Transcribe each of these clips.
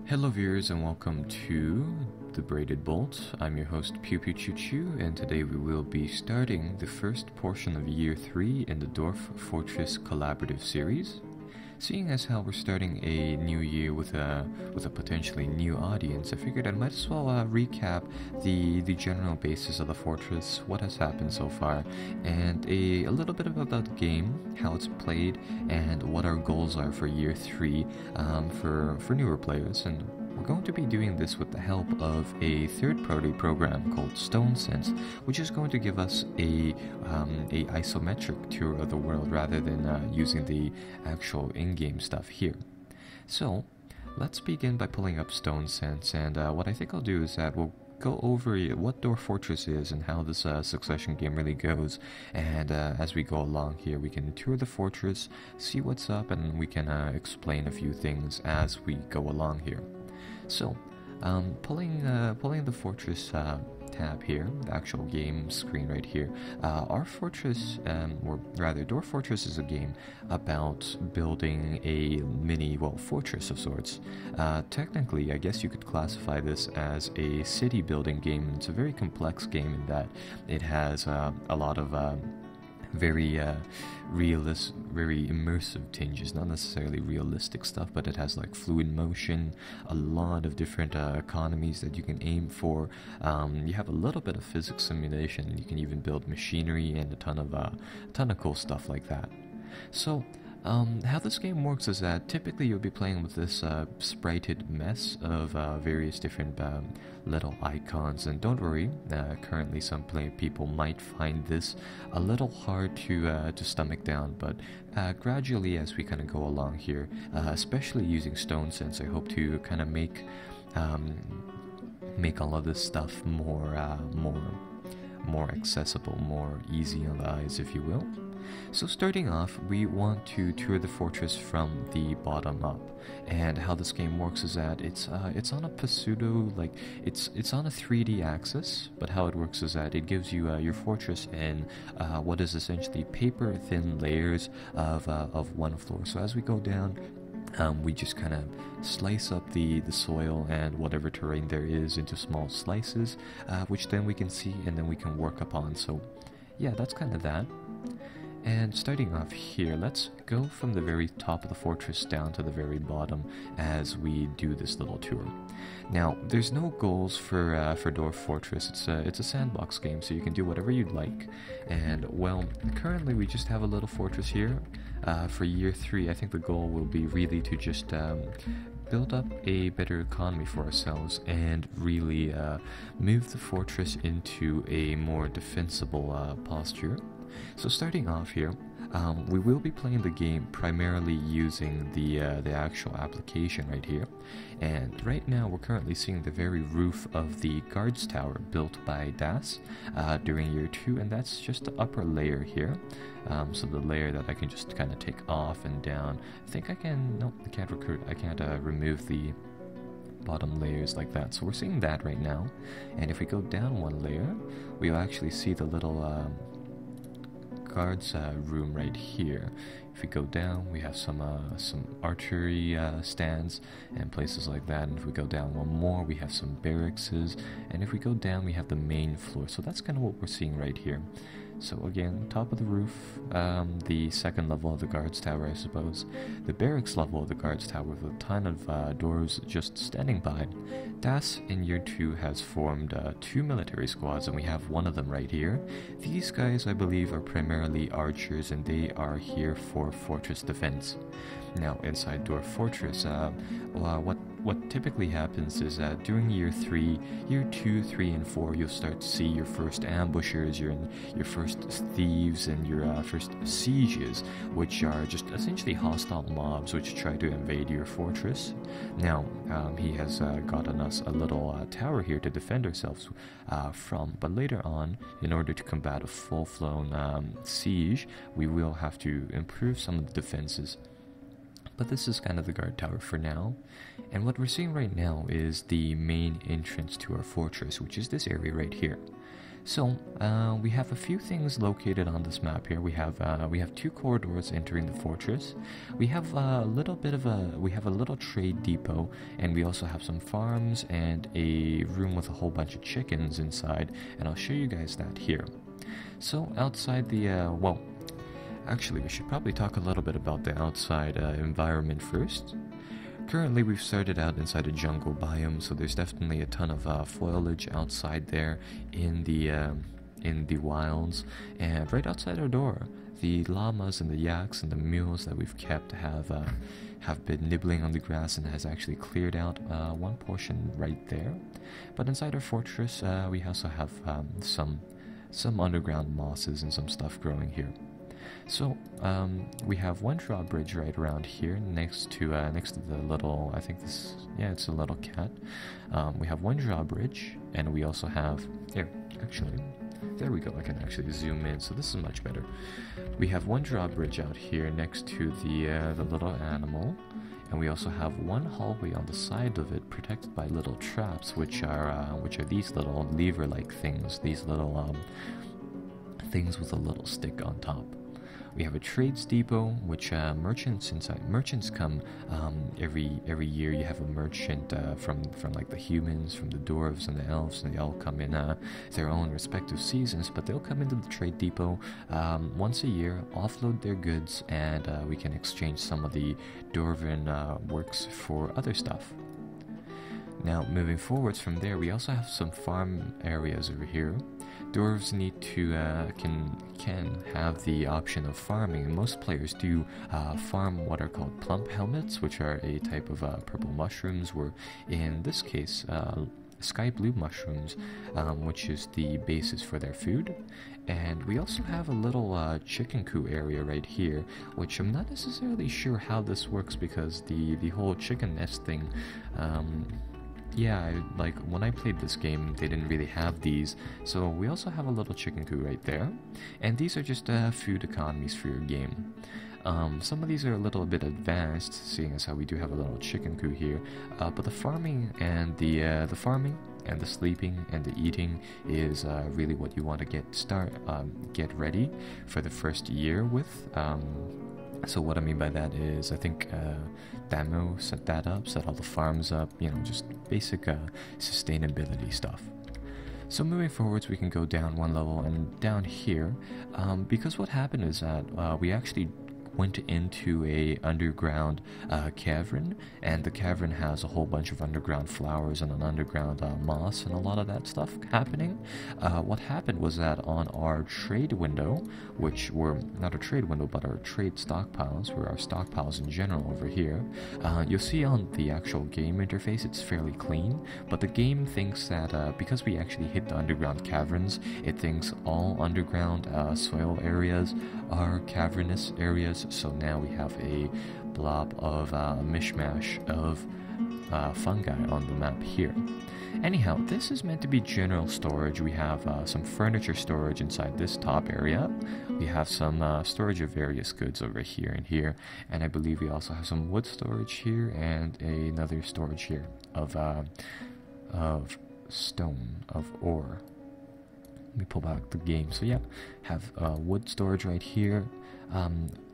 Hello viewers and welcome to The Braided Bolt. I'm your host Pew Pew Choo Choo, and today we will be starting the first portion of Year 3 in the Dwarf Fortress Collaborative series. Seeing as how we're starting a new year with a potentially new audience, I figured I might as well recap the general basis of the fortress, what has happened so far, and a little bit about the game, how it's played, and what our goals are for Year 3 for newer players. And we're going to be doing this with the help of a third-party program called Stonesense, which is going to give us a isometric tour of the world rather than using the actual in-game stuff here. So, let's begin by pulling up Stonesense, and what I think I'll do is that we'll go over what Dwarf Fortress is and how this succession game really goes, and as we go along here we can tour the fortress, see what's up, and we can explain a few things as we go along here. So, pulling the fortress tab here, the actual game screen right here, our fortress, or rather Dwarf Fortress is a game about building a fortress of sorts. Technically, I guess you could classify this as a city building game. It's a very complex game in that it has a lot of very very immersive tinges, not necessarily realistic stuff, but it has like fluid motion, a lot of different economies that you can aim for. You have a little bit of physics simulation, and you can even build machinery and a ton of cool stuff like that. So how this game works is that typically you'll be playing with this sprited mess of various different little icons, and don't worry, currently some people might find this a little hard to stomach down, but gradually as we kind of go along here, especially using Stonesense, I hope to kind of make all of this stuff more accessible, more easy on the eyes, if you will. So starting off, we want to tour the fortress from the bottom up, and how this game works is that it's on a pseudo, like it's on a 3D axis, but how it works is that it gives you your fortress in what is essentially paper thin layers of one floor. So as we go down, we just kind of slice up the soil and whatever terrain there is into small slices, which then we can see and then we can work upon. So yeah, that's kind of that. And starting off here, let's go from the very top of the fortress down to the very bottom as we do this little tour. Now, there's no goals for Dwarf Fortress. It's a sandbox game, so you can do whatever you'd like. And well, currently we just have a little fortress here. For Year 3, I think the goal will be really to just build up a better economy for ourselves and really move the fortress into a more defensible posture. So starting off here, we will be playing the game primarily using the actual application right here, and right now we're currently seeing the very roof of the guards tower built by Das during Year 2, and that's just the upper layer here. So the layer that I can just kind of take off and down. I think I can, nope, I can't remove the bottom layers like that. So we're seeing that right now, and if we go down one layer, we'll actually see the little guards room right here. If we go down, we have some archery stands and places like that, and if we go down one more, we have some barracks, and if we go down, we have the main floor. So that's kind of what we're seeing right here. So again, top of the roof, the second level of the guards tower, I suppose, the barracks level of the guards tower with a ton of doors just standing by. Das in Year 2 has formed 2 military squads, and we have one of them right here. These guys, I believe, are primarily archers, and they are here for fortress defense. Now, inside Dwarf Fortress, what typically happens is that during Year 3, Year 2, 3, and 4, you'll start to see your first ambushers, your first thieves, and your first sieges, which are just essentially hostile mobs which try to invade your fortress. Now, he has gotten us a little tower here to defend ourselves from, but later on, in order to combat a full-flown siege, we will have to improve some of the defenses. But this is kind of the guard tower for now. And what we're seeing right now is the main entrance to our fortress, which is this area right here. So we have a few things located on this map here. We have two corridors entering the fortress. We have a little trade depot, and we also have some farms and a room with a whole bunch of chickens inside. And I'll show you guys that here. So outside the actually, we should probably talk a little bit about the outside environment first. Currently, we've started out inside a jungle biome, so there's definitely a ton of foliage outside there in the wilds. And right outside our door, the llamas and the yaks and the mules that we've kept have been nibbling on the grass and has actually cleared out one portion right there. But inside our fortress, we also have some underground mosses and some stuff growing here. So we have one drawbridge right around here next to the little, I think it's a little cat. We have one drawbridge, and we also have here, actually, there we go. I can actually zoom in, so this is much better. We have one drawbridge out here next to the little animal, and we also have one hallway on the side of it protected by little traps, which are these little lever-like things, these little things with a little stick on top. We have a trades depot, which merchants come every year. You have a merchant from like the humans, from the dwarves and the elves, and they all come in their own respective seasons. But they'll come into the trade depot once a year, offload their goods, and we can exchange some of the dwarven works for other stuff. Now, moving forwards from there, we also have some farm areas over here. Dwarves need to can have the option of farming, and most players do farm what are called plump helmets, which are a type of purple mushrooms, or in this case, sky blue mushrooms, which is the basis for their food. And we also have a little chicken coop area right here, which I'm not necessarily sure how this works, because the whole chicken nest thing, like when I played this game, they didn't really have these. So we also have a little chicken coop right there, and these are just food economies for your game. Some of these are a little bit advanced, seeing as how we do have a little chicken coop here. But the farming and the sleeping and the eating is really what you want to get ready for the first year with. So what I mean by that is, I think Damo set all the farms up, just basic sustainability stuff. So moving forwards, we can go down one level, and down here, because what happened is that we actually went into a underground cavern, and the cavern has a whole bunch of underground flowers and an underground moss and a lot of that stuff happening. What happened was that on our trade window, which were not a trade window but our trade stockpiles, or our stockpiles in general over here, you'll see on the actual game interface it's fairly clean, but the game thinks that because we actually hit the underground caverns, it thinks all underground soil areas are cavernous areas. So now we have a blob of mishmash of fungi on the map here. Anyhow, this is meant to be general storage. We have some furniture storage inside this top area. We have some storage of various goods over here and here, and I believe we also have some wood storage here and another storage here of stone, of ore. Let me pull back the game. So yeah, have wood storage right here,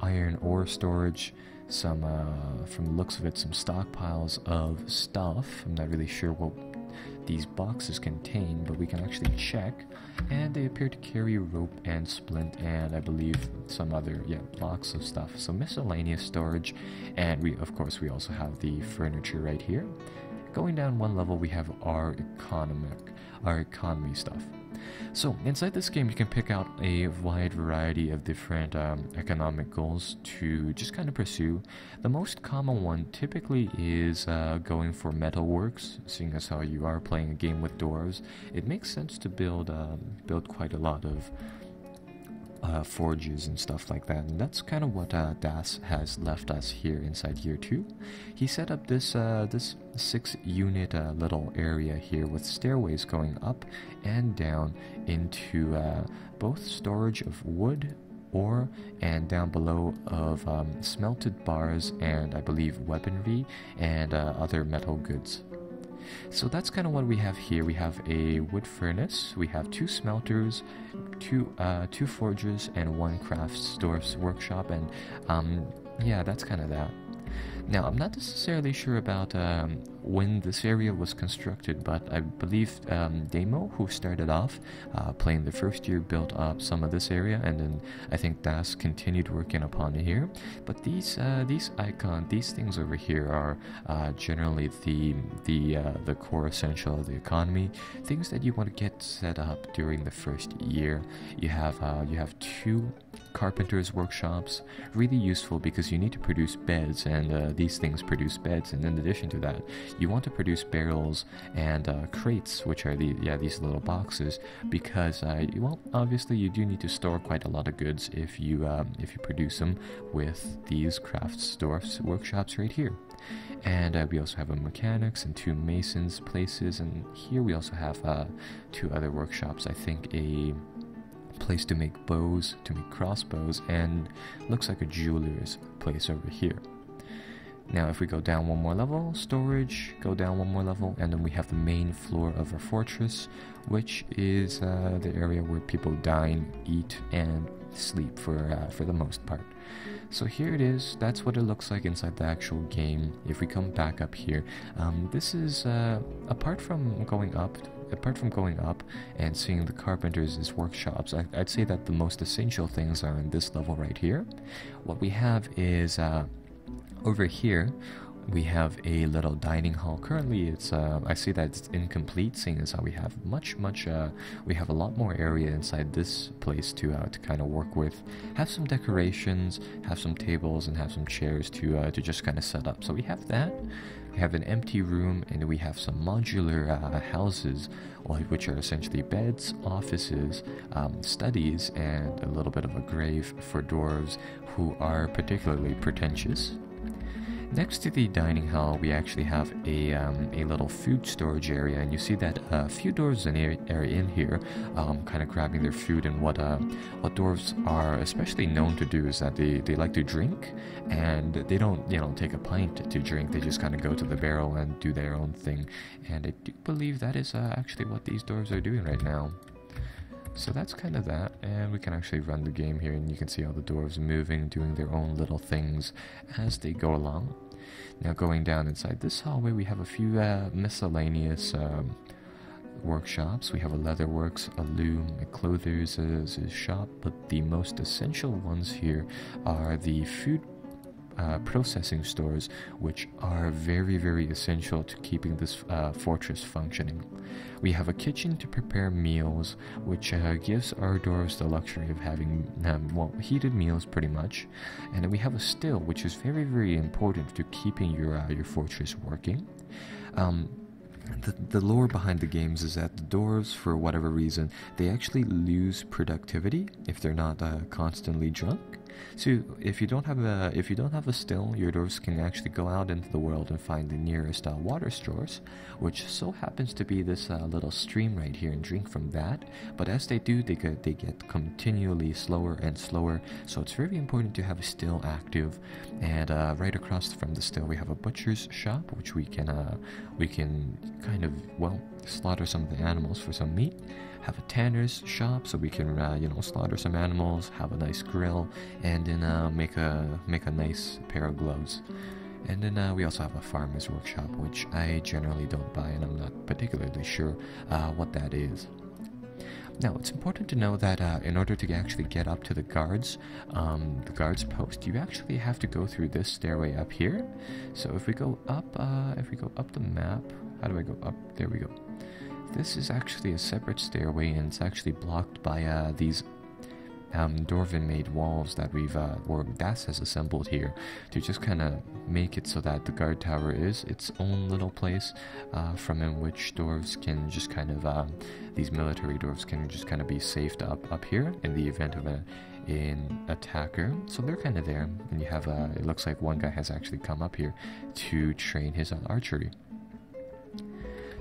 iron ore storage, some from the looks of it, some stockpiles of stuff. I'm not really sure what these boxes contain, but we can actually check, and they appear to carry rope and splint, and I believe some other blocks of stuff. So miscellaneous storage, and we also have the furniture right here. Going down one level, we have our economy stuff. So inside this game, you can pick out a wide variety of different economic goals to just kind of pursue. The most common one typically is going for metalworks. Seeing as how you are playing a game with dwarves, it makes sense to build quite a lot of forges and stuff like that, and that's kind of what Das has left us here inside year 2. He set up this 6-unit little area here with stairways going up and down into both storage of wood, ore, and down below of smelted bars and I believe weaponry and other metal goods. So that's kind of what we have here. We have a wood furnace, we have 2 smelters, two forges, and 1 craftsdwarf's workshop, and yeah, that's kind of that. Now, I'm not necessarily sure about when this area was constructed, but I believe Damo, who started off playing the first year, built up some of this area, and then I think Das continued working upon it here. But these things over here are generally the core essential of the economy, things that you want to get set up during the first year. You have 2 carpenters' workshops, really useful because you need to produce beds, and these things produce beds. And in addition to that, you want to produce barrels and crates, which are these little boxes, because well, obviously you do need to store quite a lot of goods if you produce them with these craftsdwarf's workshops right here. And we also have a mechanics and 2 masons places, and here we also have 2 other workshops. I think a place to make bows, to make crossbows, and looks like a jeweler's place over here. Now if we go down one more level, storage, go down one more level, and then we have the main floor of our fortress, which is the area where people dine, eat, and sleep for the most part. So here it is. That's what it looks like inside the actual game. If we come back up here, this is apart from going up and seeing the carpenters' workshops, I'd say that the most essential things are in this level right here. What we have is over here we have a little dining hall. Currently it's I see that it's incomplete, seeing as how we have we have a lot more area inside this place to kind of work with, have some decorations, have some tables, and have some chairs to just kind of set up. So we have that. We have an empty room, and we have some modular houses, which are essentially beds, offices, studies, and a little bit of a grave for dwarves who are particularly pretentious. Next to the dining hall, we actually have a little food storage area, and you see that a few dwarves are in here, kind of grabbing their food. And what dwarves are especially known to do is that they like to drink, and they don't take a pint to drink. They just kind of go to the barrel and do their own thing. And I do believe that is actually what these dwarves are doing right now. So that's kind of that, and we can actually run the game here, and you can see all the dwarves moving, doing their own little things as they go along. Now going down inside this hallway, we have a few miscellaneous workshops. We have a leatherworks, a loom, a clothiers' shop, but the most essential ones here are the food processing stores, which are very, very essential to keeping this fortress functioning. We have a kitchen to prepare meals, which gives our dwarves the luxury of having heated meals pretty much. And then we have a still, which is very, very important to keeping your fortress working. The lore behind the games is that the dwarves, for whatever reason, they actually lose productivity if they're not constantly drunk. So if you don't have a still, your dwarves can actually go out into the world and find the nearest water source, which so happens to be this little stream right here, and drink from that. But as they do, they get continually slower and slower. So it's very important to have a still active. And right across from the still, we have a butcher's shop, which we can kind of slaughter some of the animals for some meat. Have a tanner's shop, so we can slaughter some animals, have a nice grill, and then make a nice pair of gloves. And then we also have a farmer's workshop, which I generally don't buy, and I'm not particularly sure what that is. Now, it's important to know that in order to actually get up to the guards post, you actually have to go through this stairway up here. So if we go up the map, how do I go up? There we go. This is actually a separate stairway, and it's actually blocked by these dwarven-made walls that Das has assembled here to just kind of make it so that the guard tower is its own little place from in which dwarves can just kind of these military dwarves can just kind of be safed up here in the event of an attacker. So they're kind of there, and you have it looks like one guy has actually come up here to train his archery.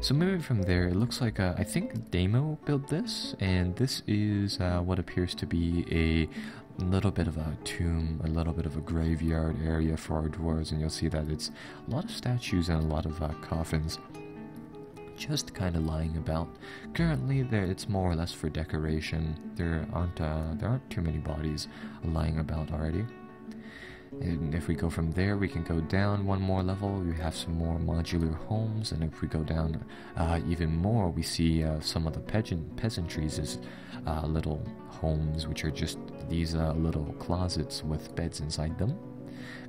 So moving from there, it looks like, I think Damo built this, and this is what appears to be a little bit of a tomb, a little bit of a graveyard area for our dwarves, and you'll see that it's a lot of statues and a lot of coffins. just kind of lying about. Currently, it's more or less for decoration. There aren't too many bodies lying about already. And if we go from there, we can go down one more level. We have some more modular homes, and if we go down even more, we see some of the peasantries as little homes, which are just these little closets with beds inside them.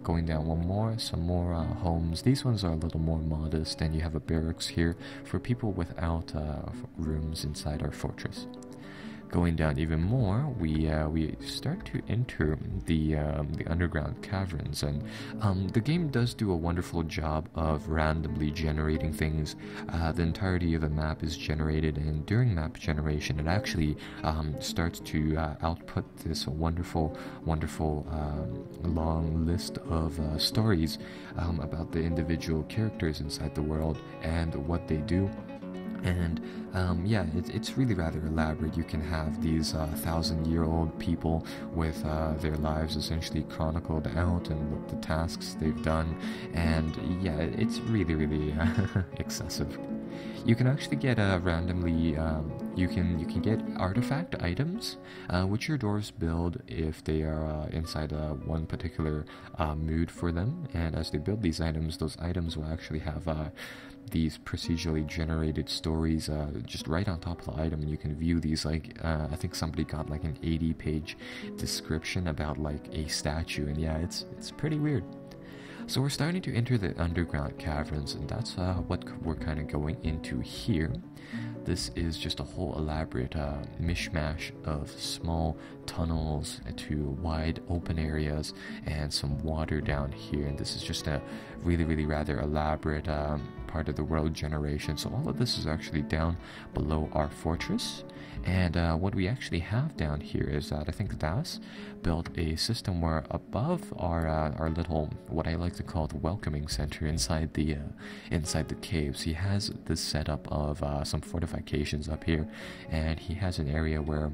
Going down one more, some more homes. These ones are a little more modest, and you have a barracks here for people without rooms inside our fortress. Going down even more, we start to enter the underground caverns, and the game does do a wonderful job of randomly generating things. The entirety of the map is generated, and during map generation, it actually starts to output this wonderful long list of stories about the individual characters inside the world and what they do. And yeah, it's really rather elaborate. You can have these 1,000-year-old people with their lives essentially chronicled out and what the tasks they've done, and yeah, it's really excessive. You can actually get randomly. You can get artifact items, which your dwarves build if they are inside one particular mood for them. And as they build these items, those items will actually have these procedurally generated stories just right on top of the item, and you can view these. Like I think somebody got like an 80-page description about like a statue, and yeah, it's pretty weird. So we're starting to enter the underground caverns, and that's what we're kind of going into here. This is just a whole elaborate mishmash of small tunnels to wide open areas and some water down here, and this is just a really rather elaborate part of the world generation. So all of this is actually down below our fortress. And what we actually have down here is that I think Das built a system where above our little, what I like to call the welcoming center inside the caves, he has this setup of some fortifications up here, and he has an area where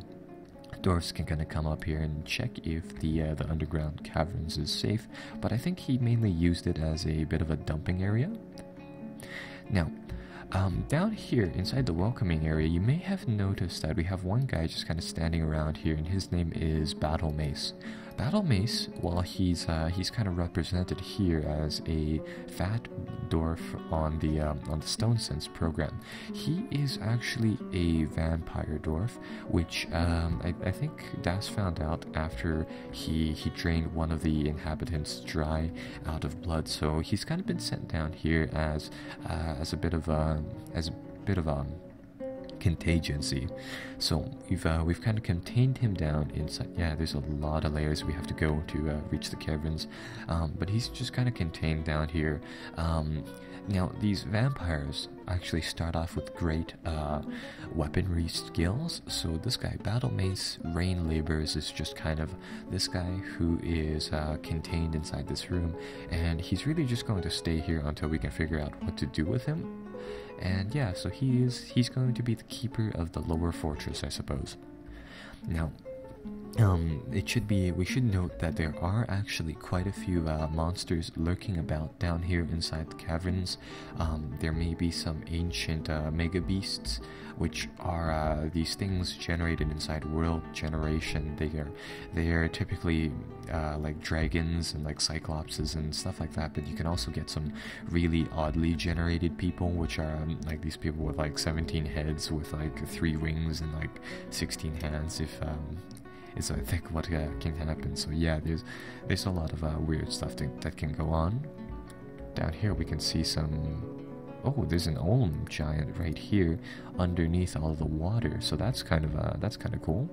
dwarves can kind of come up here and check if the underground caverns is safe. But I think he mainly used it as a bit of a dumping area. Now, down here inside the welcoming area, you may have noticed that we have one guy just kind of standing around here, and his name is Battle Mace. Battle Mace, well, he's kind of represented here as a fat dwarf on the Stonesense program. He is actually a vampire dwarf, which I think Das found out after he drained one of the inhabitants dry out of blood. So he's kind of been sent down here as a bit of contingency. So we've kind of contained him down inside. Yeah, there's a lot of layers we have to go to reach the caverns, but he's just kind of contained down here. Now these vampires actually start off with great weaponry skills. So this guy, Battle Mace Rain Labors, is just kind of this guy who is contained inside this room, and he's really just going to stay here until we can figure out what to do with him. And yeah, so he's going to be the keeper of the lower fortress, I suppose. Now, we should note that there are actually quite a few monsters lurking about down here inside the caverns. There may be some ancient mega beasts, which are these things generated inside world generation. They are typically like dragons and like cyclopses and stuff like that, but you can also get some really oddly generated people, which are like these people with like 17 heads with like 3 wings and like 16 hands, is I think what can happen. So yeah, there's a lot of weird stuff that can go on. Down here we can see some. Oh, there's an Olm giant right here underneath all the water. So that's kind of cool.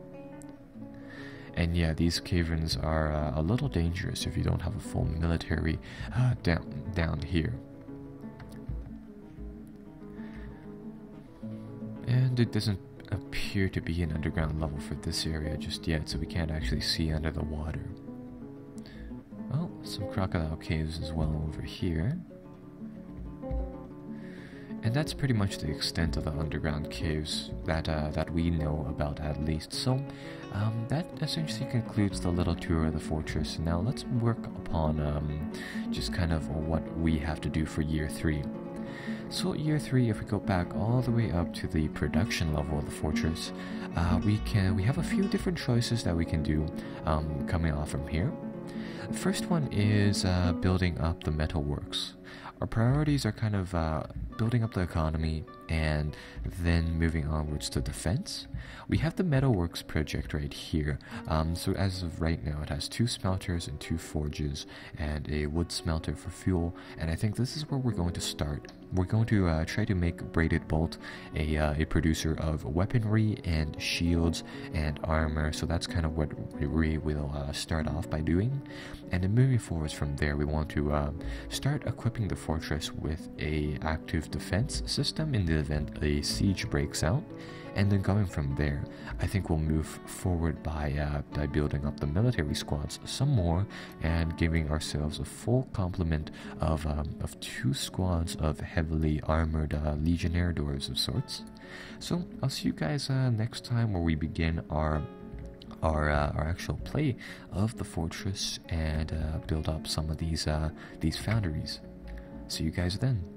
And yeah, these caverns are a little dangerous if you don't have a full military down here. And it doesn't appear to be an underground level for this area just yet, so we can't actually see under the water. Oh, some crocodile caves as well over here. And that's pretty much the extent of the underground caves that we know about, at least. So that essentially concludes the little tour of the fortress. Now let's work upon just kind of what we have to do for year 3. So year 3, if we go back all the way up to the production level of the fortress, we have a few different choices that we can do coming off from here. The first one is building up the metalworks. Our priorities are kind of building up the economy and then moving onwards to defense. We have the metalworks project right here. So as of right now, it has 2 smelters and 2 forges and a wood smelter for fuel. And I think this is where we're going to start. We're going to try to make Braided Bolt a producer of weaponry and shields and armor. So that's kind of what we will start off by doing. And then moving forwards from there, we want to start equipping the fortress with a active defense system in the event a siege breaks out. And then going from there, I think we'll move forward by building up the military squads some more and giving ourselves a full complement of 2 squads of heavily armored legionnaire dwarves of sorts. So I'll see you guys next time, where we begin our actual play of the fortress and build up some of these foundries. See you guys then.